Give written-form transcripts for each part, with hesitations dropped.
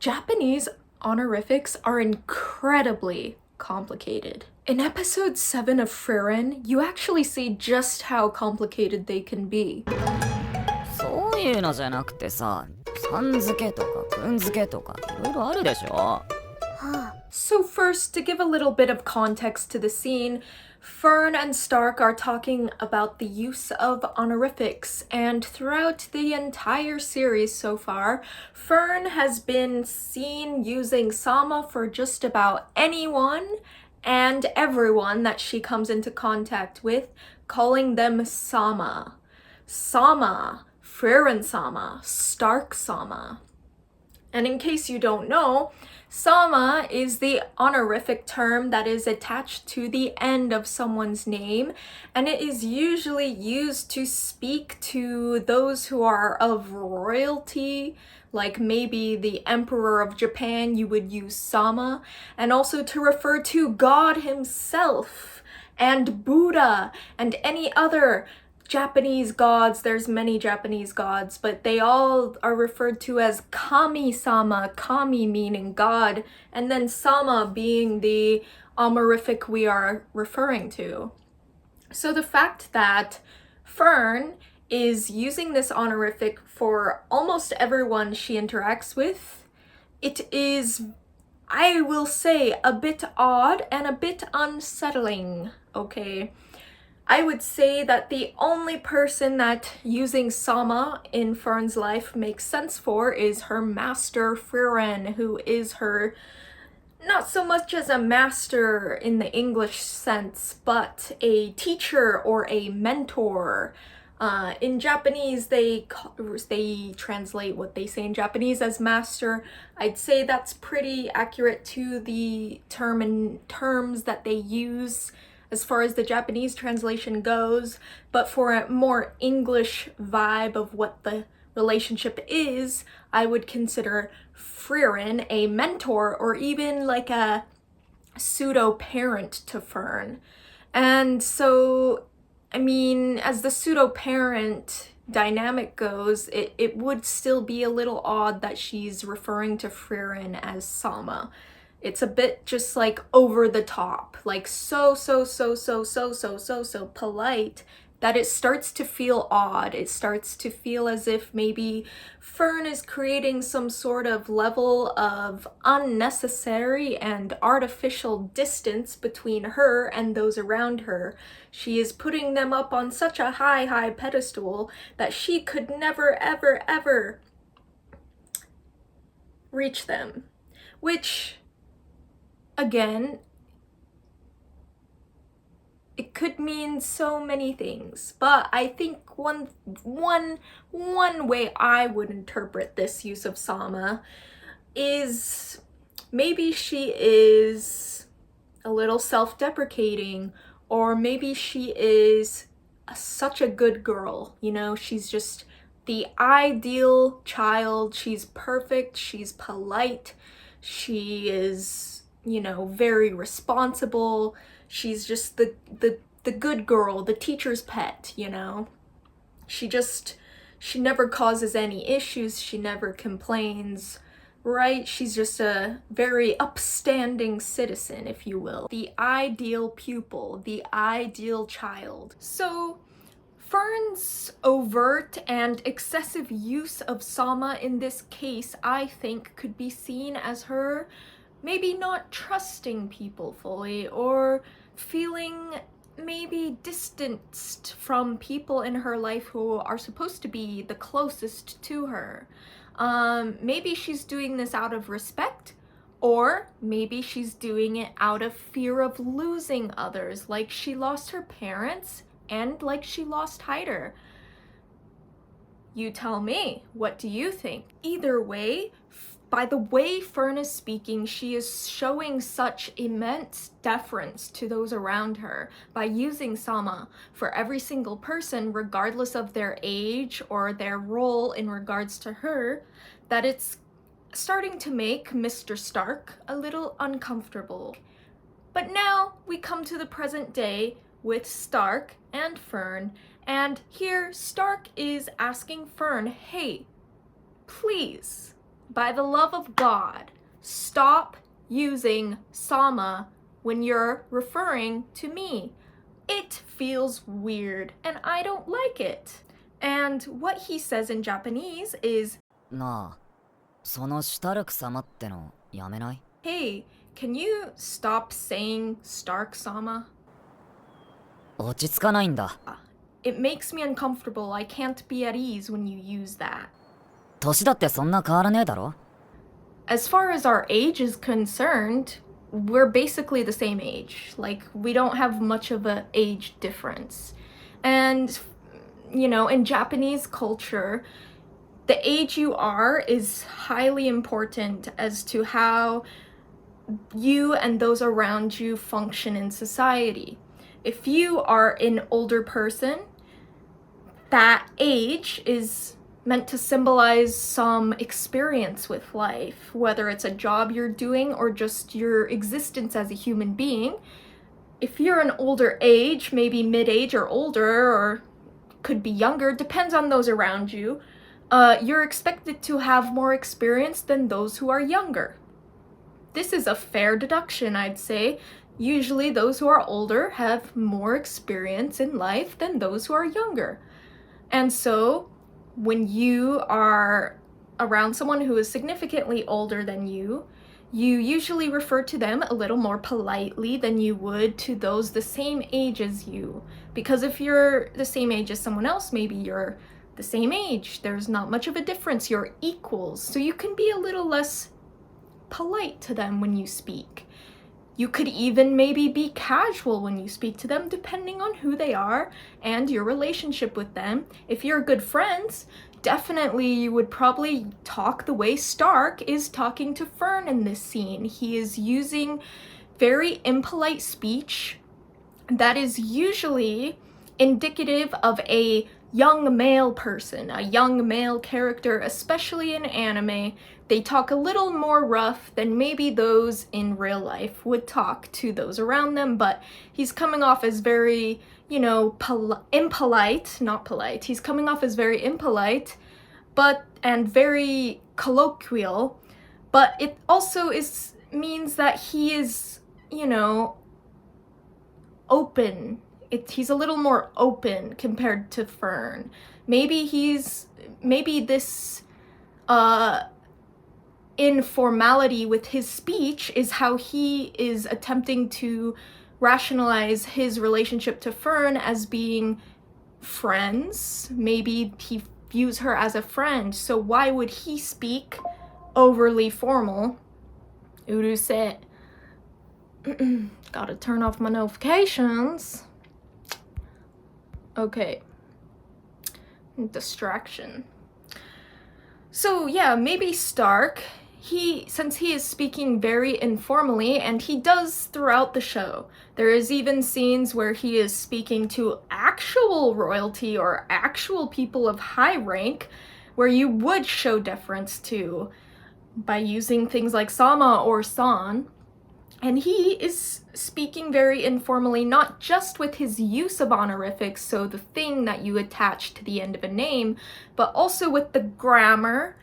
Japanese honorifics are incredibly complicated. In episode 7 of Fern, you actually see just how complicated they can be. そういうのじゃなくてさ、さん付けとかくん付けとかいろいろあるでしょ。So first, to give a little bit of context to the scene, Fern and Stark are talking about the use of honorifics, and throughout the entire series so far, Fern has been seen using Sama for just about anyone and everyone that she comes into contact with, calling them Sama. Sama, Fern Sama, Stark Sama. And in case you don't know, Sama is the honorific term that is attached to the end of someone's name, and it is usually used to speak to those who are of royalty, like maybe the Emperor of Japan, you would use Sama, and also to refer to God himself, and Buddha, and any other Japanese gods. There's many Japanese gods, but they all are referred to as kami-sama, kami meaning God, and then sama being the honorific we are referring to. So the fact that Fern is using this honorific for almost everyone she interacts with, it is, I will say, a bit odd and a bit unsettling, okay? I would say that the only person that using Sama in Fern's life makes sense for is her master Fern, who is her not so much as a master in the English sense, but a teacher or a mentor. In Japanese, they translate what they say in Japanese as master. I'd say that's pretty accurate to the term and terms that they use as far as the Japanese translation goes, but for a more English vibe of what the relationship is, I would consider Frieren a mentor or even like a pseudo-parent to Fern. And so, I mean, as the pseudo-parent dynamic goes, it would still be a little odd that she's referring to Frieren as Sama. It's a bit just like over the top, like so polite that it starts to feel odd. It starts to feel as if maybe Fern is creating some sort of level of unnecessary and artificial distance between her and those around her. She is putting them up on such a high pedestal that she could never, ever reach them. Which, again, it could mean so many things, but I think one way I would interpret this use of Sama is maybe she is a little self-deprecating, or maybe she is such a good girl, you know, she's just the ideal child, she's perfect, she's polite, she is, you know, very responsible. She's just the good girl, the teacher's pet, you know. She never causes any issues, she never complains, right? She's just a very upstanding citizen, if you will. The ideal pupil, the ideal child. So Fern's overt and excessive use of Sama in this case, I think, could be seen as her maybe not trusting people fully, or feeling maybe distanced from people in her life who are supposed to be the closest to her. Maybe she's doing this out of respect, or maybe she's doing it out of fear of losing others, like she lost her parents and like she lost Hyder. You tell me, what do you think? Either way, by the way Fern is speaking, she is showing such immense deference to those around her by using Sama for every single person, regardless of their age or their role in regards to her, that it's starting to make Mr. Stark a little uncomfortable. But now we come to the present day with Stark and Fern, and here Stark is asking Fern, hey, please, By the love of God, stop using sama when you're referring to me. It feels weird, and I don't like it. And what he says in Japanese is, なあ、そのシュタルク様ってのやめない？ Hey, can you stop saying Stark-sama? 落ち着かないんだ。It makes me uncomfortable. I can't be at ease when you use that. 年だってそんな変わらねえだろ？ As far as our age is concerned, we're basically the same age. Like, we don't have much of an age difference. And, you know, in Japanese culture, the age you are is highly important as to how you and those around you function in society. If you are an older person, that age is meant to symbolize some experience with life, whether it's a job you're doing or just your existence as a human being. If you're an older age, maybe mid-age or older, or could be younger, depends on those around you, you're expected to have more experience than those who are younger. This is a fair deduction, I'd say. Usually those who are older have more experience in life than those who are younger. And so when you are around someone who is significantly older than you usually refer to them a little more politely than you would to those the same age as you. Because if you're the same age as someone else, maybe you're the same age, there's not much of a difference, you're equals, so you can be a little less polite to them when you speak. You could even maybe be casual when you speak to them, depending on who they are and your relationship with them. If you're good friends, definitely you would probably talk the way Stark is talking to Fern in this scene. He is using very impolite speech that is usually indicative of a young male person, a young male character, especially in anime. They talk a little more rough than maybe those in real life would talk to those around them, but he's coming off as very, you know, impolite, not polite. He's coming off as very impolite, and very colloquial, but it also means that he is, you know, open. He's a little more open compared to Fern. Maybe this informality with his speech is how he is attempting to rationalize his relationship to Fern as being friends. Maybe he views her as a friend, so why would he speak overly formal? Uruse. Gotta turn off my notifications. Okay. Distraction. So yeah, maybe Stark, since he is speaking very informally, and he does throughout the show, there is even scenes where he is speaking to actual royalty or actual people of high rank, where you would show deference to by using things like sama or san. And he is speaking very informally, not just with his use of honorifics, so the thing that you attach to the end of a name, but also with the grammar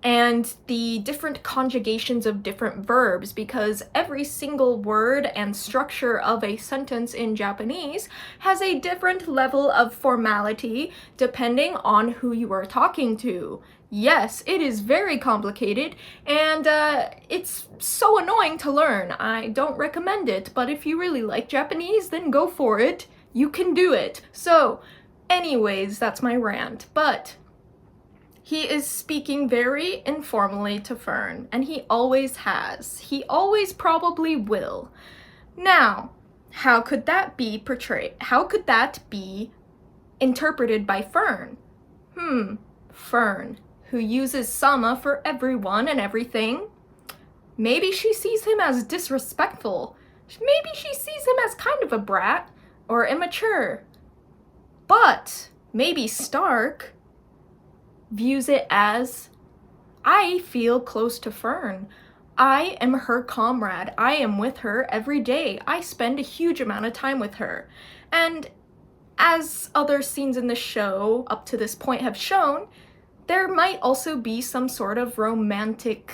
and the different conjugations of different verbs, because every single word and structure of a sentence in Japanese has a different level of formality depending on who you are talking to. Yes, it is very complicated, and it's so annoying to learn. I don't recommend it, but if you really like Japanese, then go for it. You can do it. So, anyways, that's my rant. But he is speaking very informally to Fern, and he always has. He always probably will. Now, how could that be portrayed? How could that be interpreted by Fern? Fern, who uses sama for everyone and everything. Maybe she sees him as disrespectful. Maybe she sees him as kind of a brat or immature. But maybe Stark views it as, I feel close to Fern. I am her comrade. I am with her every day. I spend a huge amount of time with her. And as other scenes in the show up to this point have shown, there might also be some sort of romantic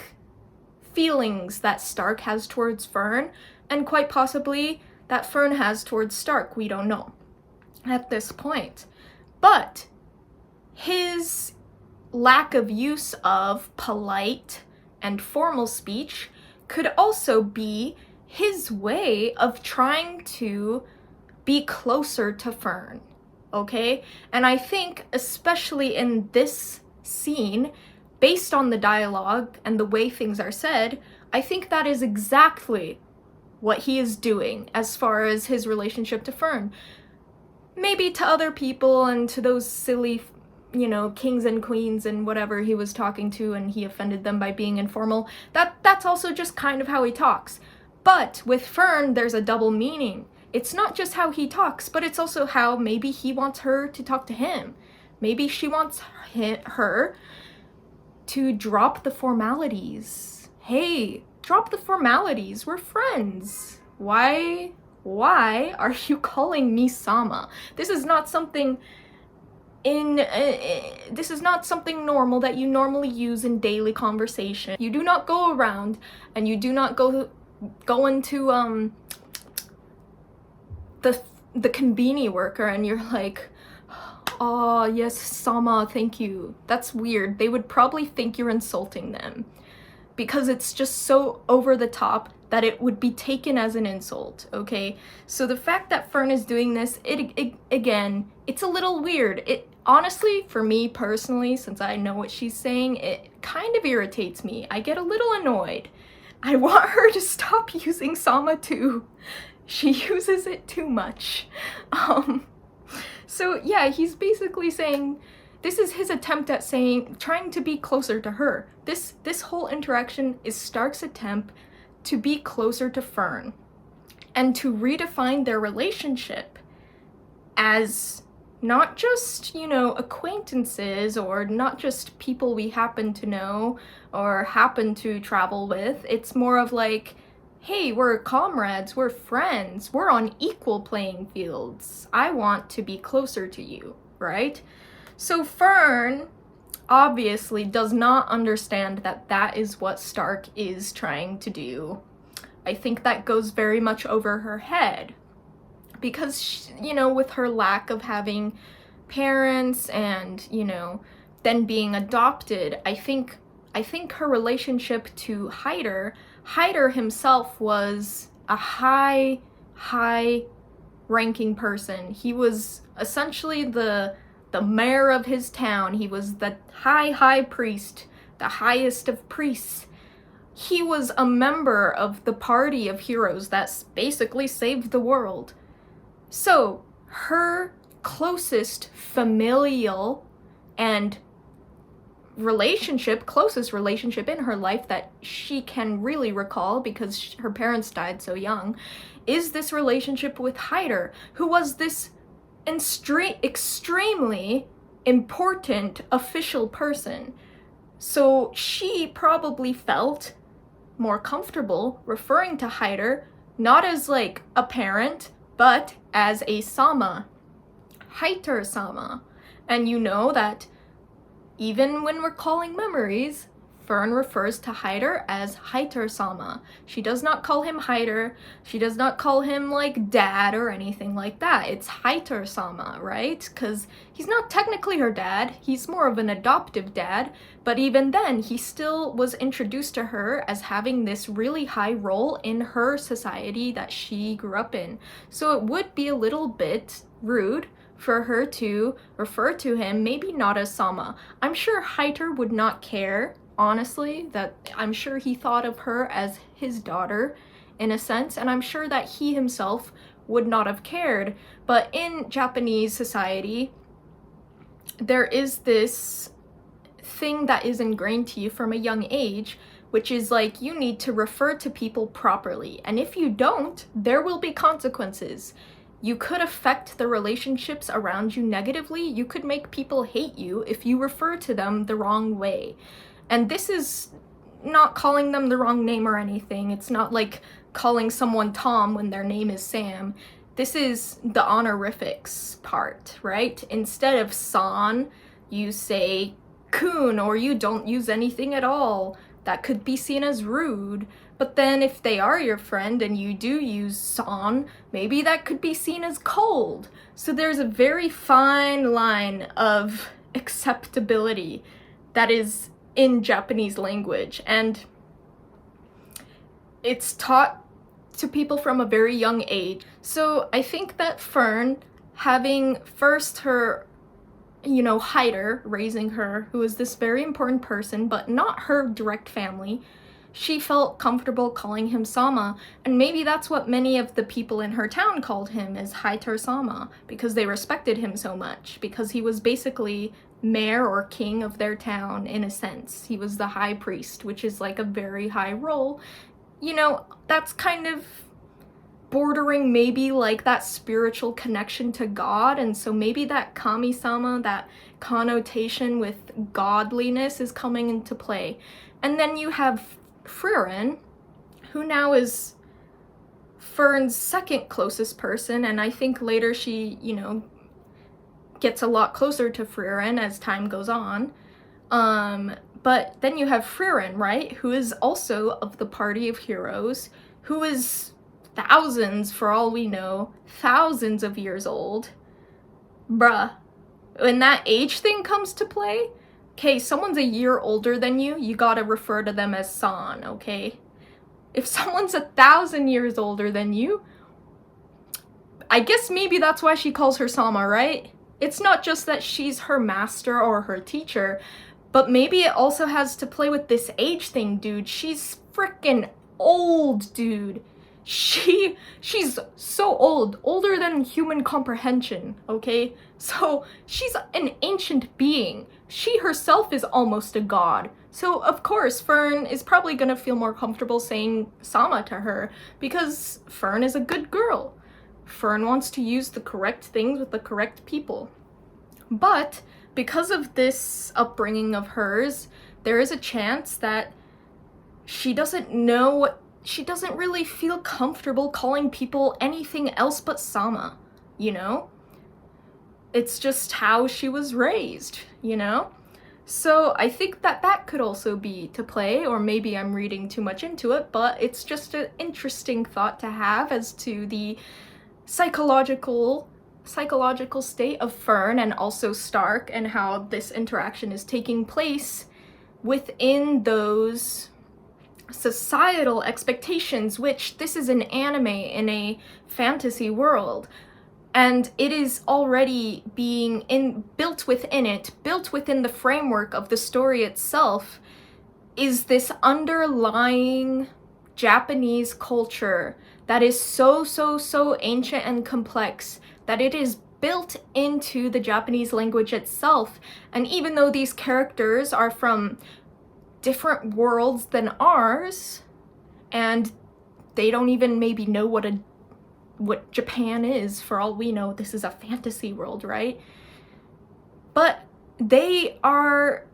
feelings that Stark has towards Fern, and quite possibly that Fern has towards Stark. We don't know at this point. But his lack of use of polite and formal speech could also be his way of trying to be closer to Fern, okay? And I think, especially in this scene, based on the dialogue and the way things are said, I think that is exactly what he is doing as far as his relationship to Fern. Maybe to other people and to those silly, kings and queens and whatever he was talking to, and he offended them by being informal. That's also just kind of how he talks. But with Fern, there's a double meaning. It's not just how he talks, but it's also how maybe he wants her to talk to him. Maybe she wants her to drop the formalities. Hey, drop the formalities. We're friends. Why are you calling me Sama? This is not something normal that you normally use in daily conversation. You do not go around and you do not go into the conveni worker and you're like, oh yes, Sama, thank you. That's weird. They would probably think you're insulting them because it's just so over the top that it would be taken as an insult, okay? So the fact that Fern is doing this, again, it's a little weird. It honestly, for me personally, since I know what she's saying, it kind of irritates me. I get a little annoyed. I want her to stop using Sama too. She uses it too much. So yeah, he's basically saying, this is his attempt at trying to be closer to her. This whole interaction is Stark's attempt to be closer to Fern and to redefine their relationship as not just, acquaintances or not just people we happen to know or happen to travel with. It's more of like, hey, we're comrades, we're friends, we're on equal playing fields. I want to be closer to you, right? So Fern obviously does not understand that that is what Stark is trying to do. I think that goes very much over her head because, with her lack of having parents and, then being adopted, I think her relationship to Hyder himself was a high ranking person. He was essentially the mayor of his town. He was the high priest, the highest of priests. He was a member of the party of heroes that basically saved the world. So her closest familial and closest relationship in her life that she can really recall because her parents died so young, is this relationship with Hyder, who was this extremely important official person. So she probably felt more comfortable referring to Hyder not as like a parent, but as a Sama. Hyder Sama. And you know that even when we're calling memories, Fern refers to Hyder as Hyder Sama. She does not call him Hyder. She does not call him like dad or anything like that. It's Hyder Sama, right? Because he's not technically her dad. He's more of an adoptive dad. But even then, he still was introduced to her as having this really high role in her society that she grew up in. So it would be a little bit rude for her to refer to him, maybe not as Sama. I'm sure Hyder would not care, honestly, that I'm sure he thought of her as his daughter in a sense, and I'm sure that he himself would not have cared. But in Japanese society, there is this thing that is ingrained to you from a young age, which is like you need to refer to people properly, and if you don't, there will be consequences. You could affect the relationships around you negatively. You could make people hate you if you refer to them the wrong way. And this is not calling them the wrong name or anything. It's not like calling someone Tom when their name is Sam. This is the honorifics part, right? Instead of san, you say kun, or you don't use anything at all. That could be seen as rude. But then if they are your friend and you do use san, maybe that could be seen as cold. So there's a very fine line of acceptability that is in Japanese language, and it's taught to people from a very young age. So I think that Fern, having first her, hider raising her, who is this very important person, but not her direct family, she felt comfortable calling him Sama, and maybe that's what many of the people in her town called him, as Haiter Sama, because they respected him so much, because he was basically mayor or king of their town in a sense. He was the high priest, which is like a very high role. That's kind of bordering maybe like that spiritual connection to God, and so maybe that kami-sama, that connotation with godliness, is coming into play. And then you have Fern, who now is Fern's second closest person, and I think later she, gets a lot closer to Fern as time goes on. But then you have Frieren, right, who is also of the party of heroes, who is thousands, for all we know, thousands of years old. Bruh, when that age thing comes to play, okay, someone's a year older than you, you gotta refer to them as san, okay? If someone's 1,000 years older than you, I guess maybe that's why she calls her Sama, right? It's not just that she's her master or her teacher, but maybe it also has to play with this age thing, dude. She's freaking old, dude. She's so old, older than human comprehension, okay? So she's an ancient being. She herself is almost a god. So of course, Fern is probably gonna feel more comfortable saying Sama to her, because Fern is a good girl. Fern wants to use the correct things with the correct people. But because of this upbringing of hers, there is a chance that she doesn't really feel comfortable calling people anything else but Sama, It's just how she was raised, So I think that could also be to play, or maybe I'm reading too much into it, but it's just an interesting thought to have as to the psychological state of Fern and also Stark, and how this interaction is taking place within those societal expectations, which this is an anime in a fantasy world, and it is already being built within the framework of the story itself, is this underlying Japanese culture that is so ancient and complex that it is built into the Japanese language itself. And even though these characters are from different worlds than ours, and they don't even maybe know what Japan is, for all we know, this is a fantasy world, right? But they are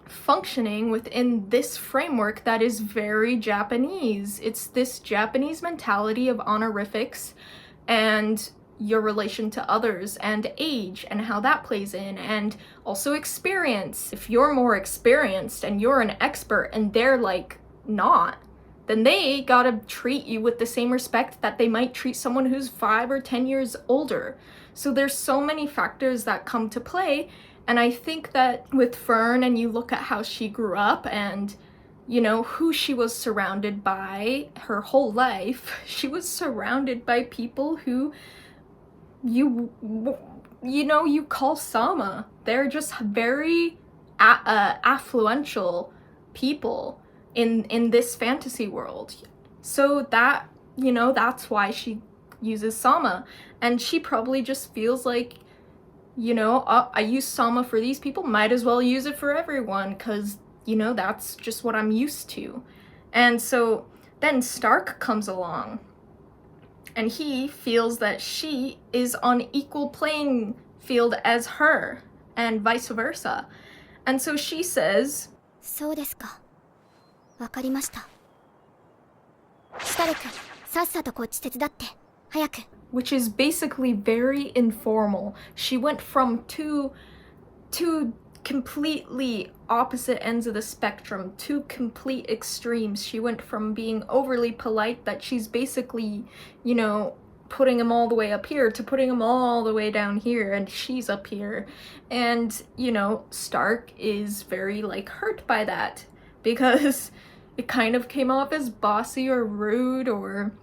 functioning within this framework that is very Japanese. It's this Japanese mentality of honorifics and your relation to others, and age, and how that plays in, and also experience. If you're more experienced and you're an expert and they're like not, then they gotta treat you with the same respect that they might treat someone who's 5 or 10 years older. So there's so many factors that come to play. And I think that with Fern, and you look at how she grew up and, who she was surrounded by her whole life, she was surrounded by people who you call Sama. They're just very affluential people in this fantasy world. So that, that's why she uses Sama. And she probably just feels like, I use Sama for these people, might as well use it for everyone, because, that's just what I'm used to. And so then Stark comes along, and he feels that she is on equal playing field as her, and vice versa. And so she says, そうですか。わかりました。シュタル君、さっさとこっち手伝って。早く。which is basically very informal. She went from two two completely opposite ends of the spectrum, two complete extremes. She went from being overly polite that she's basically, you know, putting him all the way up here to putting him all the way down here, and she's up here. And, you know, Stark is very, like, hurt by that because it kind of came off as bossy or rude or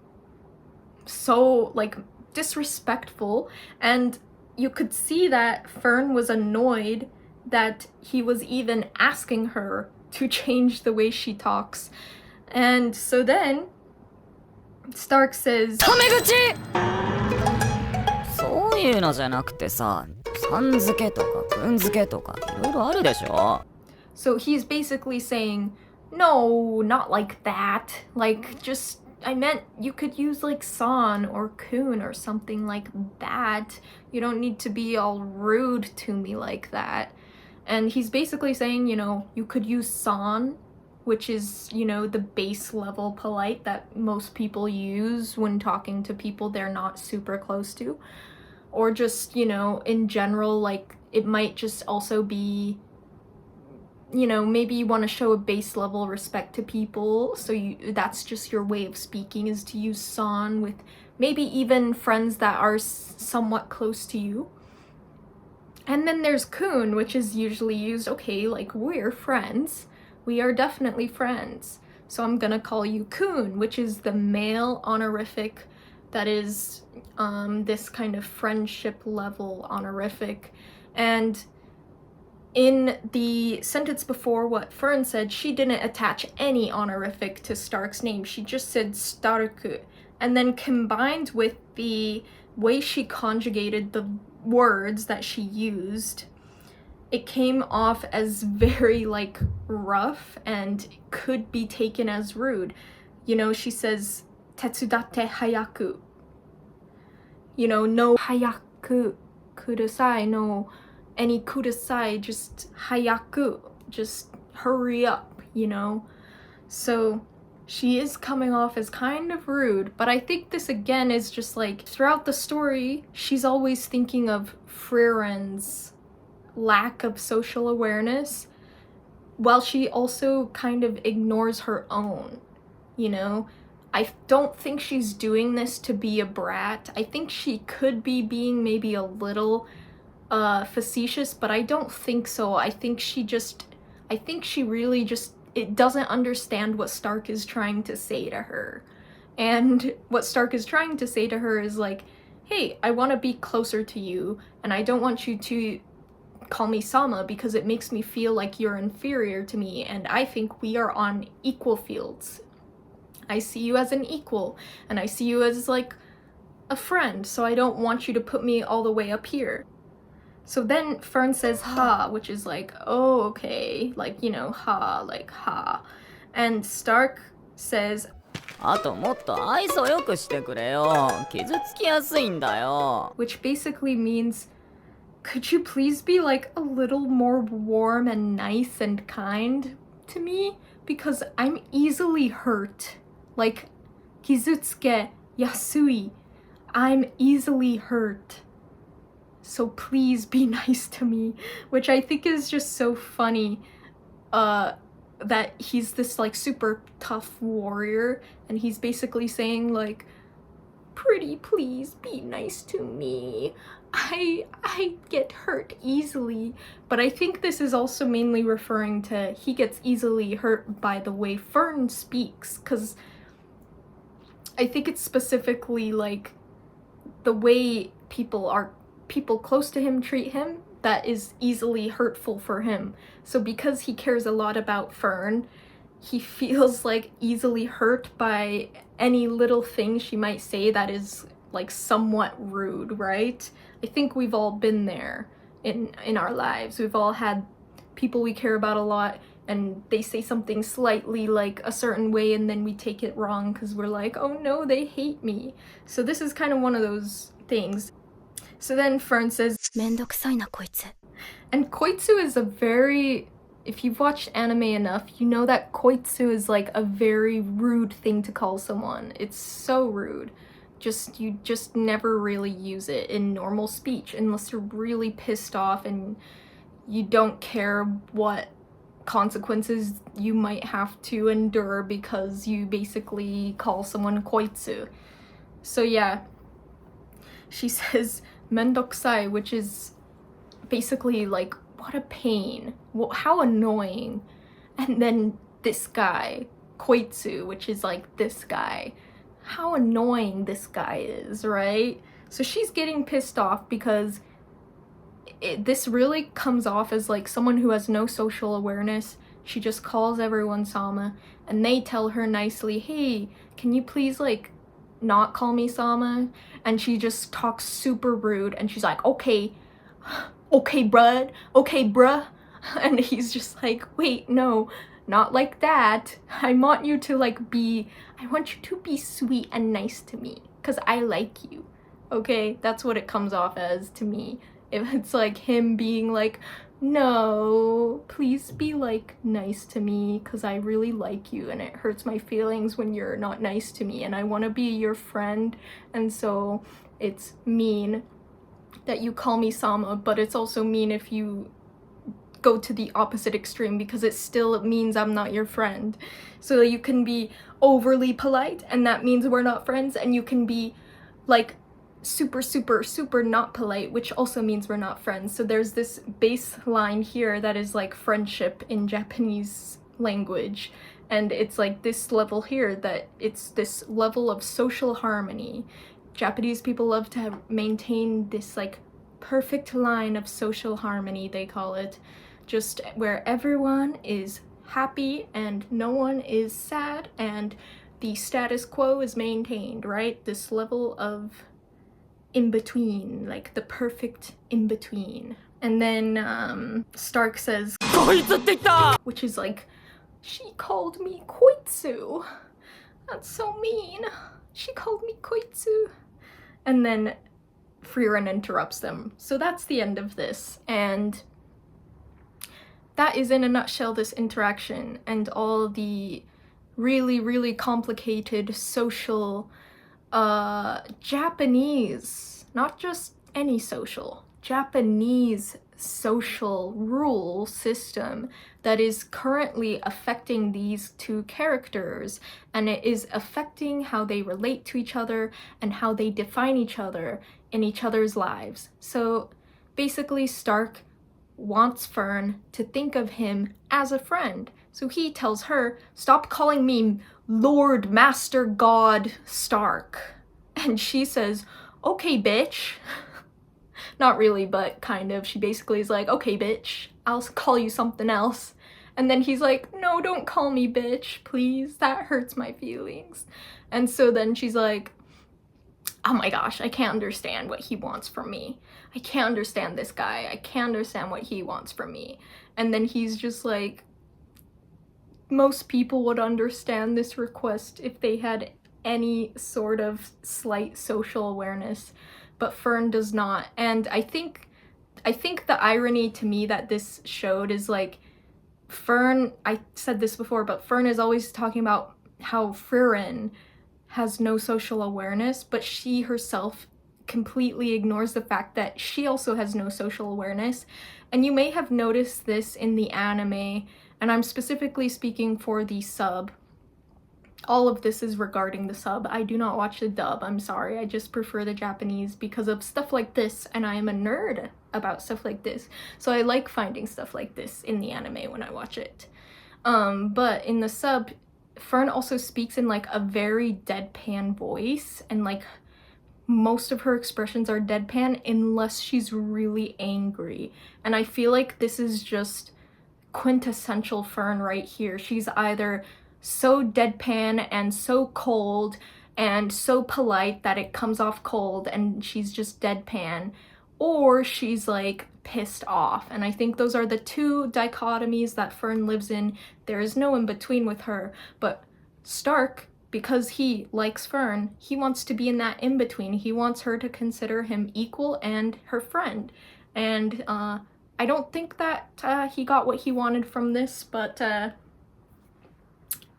so, like, disrespectful. And you could see that Fern was annoyed that he was even asking her to change the way she talks. And so then Stark says, タメ口そういうのじゃなくてさ、さん付けとかくん付けとかいろいろあるでしょ。 so he's basically saying, no, not like that. Like, just, I meant you could use like san or kun or something like that. You don't need to be all rude to me like that. And he's basically saying, you know, you could use san, which is, you know, the base level polite that most people use when talking to people they're not super close to. Or just, you know, in general, like, it might just also be, you know, maybe you want to show a base level respect to people, so that's just your way of speaking, is to use san with maybe even friends that are somewhat close to you. And then there's kun, which is usually used, okay, like, we're friends. We are definitely friends. So I'm gonna call you kun, which is the male honorific that is this kind of friendship level honorific. And in the sentence before what Fern said, she didn't attach any honorific to Stark's name. She just said Starku. And then combined with the way she conjugated the words that she used, it came off as very, like, rough and could be taken as rude. You know, she says, tetsudatte hayaku. You know, no hayaku kudasai, no any kudasai, just hayaku, just hurry up, you know? So she is coming off as kind of rude, but I think this again is just like, throughout the story, she's always thinking of Friren's lack of social awareness, while she also kind of ignores her own, you know? I don't think she's doing this to be a brat. I think she could be being maybe a little facetious, but I don't think so. I think she really just, it doesn't understand what Stark is trying to say to her. And what Stark is trying to say to her is like, hey, I want to be closer to you, and I don't want you to call me Sama because it makes me feel like you're inferior to me, and I think we are on equal fields. I see you as an equal, and I see you as like a friend, so I don't want you to put me all the way up here. So then Fern says ha, which is like, oh, okay, like, you know, ha, like ha. And Stark says, あともっと愛想よくしてくれよ。傷つきやすいんだよ。 which basically means, could you please be like a little more warm and nice and kind to me? Because I'm easily hurt. Like, kizutsuke yasui. I'm easily hurt. So please be nice to me. Which I think is just so funny. That he's this like super tough warrior, and he's basically saying like, pretty please be nice to me. I get hurt easily. But I think this is also mainly referring to he gets easily hurt by the way Fern speaks, because I think it's specifically like the way people close to him treat him that is easily hurtful for him. So because he cares a lot about Fern, he feels like easily hurt by any little thing she might say that is like somewhat rude, right? I think we've all been there in our lives. We've all had people we care about a lot, and they say something slightly like a certain way, and then we take it wrong because we're like, oh no, they hate me. So this is kind of one of those things. So then Fern says, めんどくさいなこいつ and koitsu is a very, if you've watched anime enough, you know that koitsu is like a very rude thing to call someone. It's so rude. You just never really use it in normal speech unless you're really pissed off and you don't care what consequences you might have to endure because you basically call someone koitsu. So yeah, she says mendokusai, which is basically like, what a pain, how annoying. And then this guy, koitsu, which is like this guy, how annoying this guy is, right? So she's getting pissed off because this really comes off as like someone who has no social awareness. She just calls everyone Sama, and they tell her nicely, hey, can you please like not call me Sama? And she just talks super rude, and she's like, okay bruh, okay bruh. And he's just like, wait, no, not like that. I want you to be sweet and nice to me, because I like you. Okay, that's what it comes off as to me. If it's like him being like, no, please be like nice to me because I really like you and it hurts my feelings when you're not nice to me and I want to be your friend, and so it's mean that you call me Sama, but it's also mean if you go to the opposite extreme because it still means I'm not your friend. So you can be overly polite and that means we're not friends, and you can be like super not polite, which also means we're not friends. So there's this baseline here that is like friendship in Japanese language, and it's like this level here that it's this level of social harmony. Japanese people love to maintain this like perfect line of social harmony, they call it, just where everyone is happy and no one is sad and the status quo is maintained, right? This level of in between, like the perfect in between. And then Stark says, which is like, she called me koitsu. That's so mean. She called me koitsu. And then Frieren interrupts them. So that's the end of this. And that is in a nutshell this interaction and all the really complicated social Japanese, not just any social, Japanese social rule system that is currently affecting these two characters, and it is affecting how they relate to each other and how they define each other in each other's lives. So basically Stark wants Fern to think of him as a friend. So he tells her, stop calling me Lord Master God Stark. And she says, okay, bitch. Not really, but kind of. She basically is like, okay, bitch, I'll call you something else. And then he's like, no, don't call me bitch, please. That hurts my feelings. And so then she's like, oh my gosh, I can't understand what he wants from me. I can't understand this guy. I can't understand what he wants from me. And then he's just like, most people would understand this request if they had any sort of slight social awareness, but Fern does not. And I think the irony to me that this showed is like, Fern, I said this before, but Fern is always talking about how Frieren has no social awareness, but she herself completely ignores the fact that she also has no social awareness. And you may have noticed this in the anime, and I'm specifically speaking for the sub. All of this is regarding the sub. I do not watch the dub, I'm sorry. I just prefer the Japanese because of stuff like this, and I am a nerd about stuff like this. So I like finding stuff like this in the anime when I watch it. But in the sub, Fern also speaks in like a very deadpan voice, and like most of her expressions are deadpan unless she's really angry. And I feel like this is just quintessential Fern right here. She's either so deadpan and so cold and so polite that it comes off cold and she's just deadpan, or she's like pissed off. And I think those are the two dichotomies that Fern lives in. There is no in between with her. But Stark, because he likes Fern, he wants to be in that in between. He wants her to consider him equal and her friend. And I don't think that he got what he wanted from this, but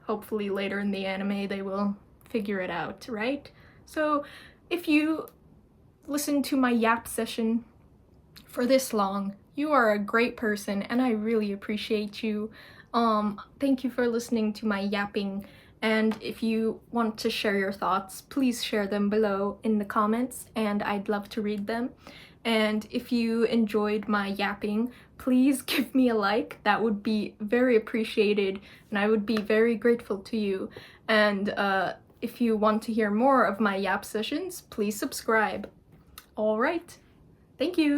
hopefully later in the anime they will figure it out, right? So if you listen to my yap session for this long, You are a great person and I really appreciate you. Thank you for listening to my yapping. And if you want to share your thoughts, please share them below in the comments and I'd love to read them. And if you enjoyed my yapping, please give me a like. That would be very appreciated and I would be very grateful to you. And if you want to hear more of my yap sessions, please subscribe. All right. Thank you.